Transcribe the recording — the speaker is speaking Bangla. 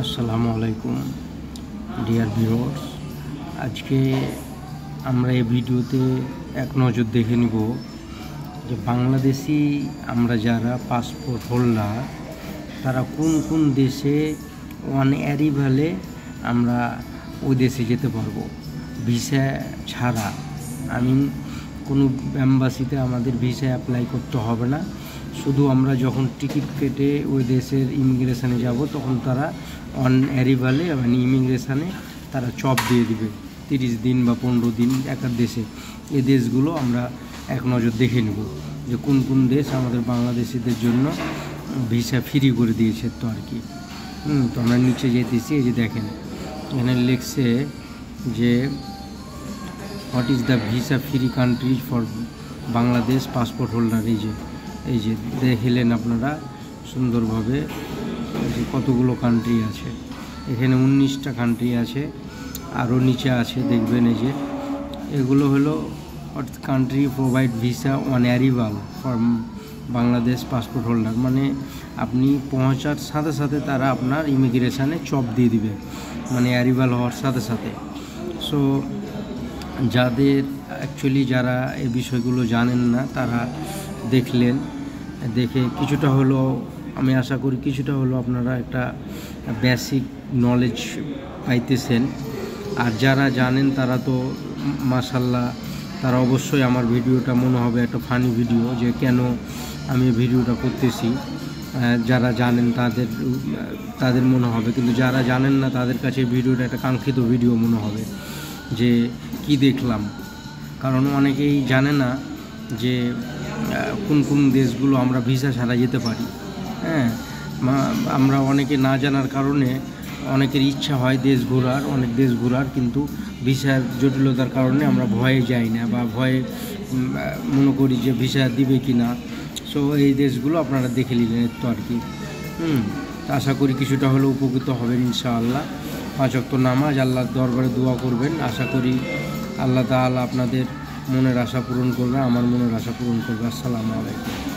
আসসালামু আলাইকুম ডিয়ার ভিউয়ার্স। আজকে আমরা এই ভিডিওতে এক নজর দেখে নিব যে বাংলাদেশি আমরা যারা পাসপোর্ট হোল্ডার তারা কোন কোন দেশে ওয়ান অ্যারিভালে আমরা ওই দেশে যেতে পারবো ভিসা ছাড়া। কোনো অ্যাম্বাসিতে আমাদের ভিসা অ্যাপ্লাই করতে হবে না, শুধু আমরা যখন টিকিট কেটে ওই দেশের ইমিগ্রেশনে যাব তখন তারা অন অ্যারিভালে মানে ইমিগ্রেশনে তারা চপ দিয়ে দিবে 30 দিন বা 15 দিন এক দেশে। এই দেশগুলো আমরা এক নজর দেখে নেব যে কোন কোন দেশ আমাদের বাংলাদেশিদের জন্য ভিসা ফ্রি করে দিয়েছে তো আর কি। তো আমরা নিচে যেতেছি, এই যে দেখেন এখানে লিখছে যে what is the visa free country for Bangladesh passport holder. এই যে দেখলেন আপনারা সুন্দরভাবে যে কতগুলো কান্ট্রি আছে, এখানে 19টা কান্ট্রি আছে, আরও নিচে আছে দেখবেন। এই যে এগুলো হলো country provide visa on arrival for Bangladesh passport holder, মানে আপনি পৌঁছার সাথে সাথে তারা আপনার ইমিগ্রেশনে চপ দিয়ে দিবে, মানে অ্যারিভাল হওয়ার সাথে সাথে। সো যাদের অ্যাকচুয়ালি যারা এই বিষয়গুলো জানেন না তারা দেখলেন, দেখে কিছুটা হলো আমি আশা করি কিছুটা হলো আপনারা একটা বেসিক নলেজ পাইতেছেন। আর যারা জানেন তারা তো মাশাল্লাহ, তারা অবশ্যই আমার ভিডিওটা মনে হবে একটা ফানি ভিডিও, যে কেন আমি ভিডিওটা করতেছি। যারা জানেন তাদের মনে হবে, কিন্তু যারা জানেন না তাদের কাছে ভিডিওটা একটা কাঙ্ক্ষিত ভিডিও মনে হবে যে কি দেখলাম। কারণ অনেকেই জানে না যে কোন কোন দেশগুলো আমরা ভিসা ছাড়া যেতে পারি। আমরা অনেকে না জানার কারণে অনেকের ইচ্ছা হয় অনেক দেশ ঘোরার, কিন্তু ভিসার জটিলতার কারণে আমরা ভয়ে যাই না বা ভয়ে মনে করি যে ভিসা দিবে কি না। সো এই দেশগুলো আপনারা দেখে নিলেন তো আর কি। আশা করি কিছুটা হলেও উপকৃত হবেন ইনশাআল্লাহ। 5 ওয়াক্ত নামাজ, আল্লাহর দরবারে দোয়া করবেন। আশা করি আল্লাহ তাআলা আপনাদের মনের আশা পূরণ করবে, আমার মনের আশা পূরণ করবে। আসসালামু আলাইকুম।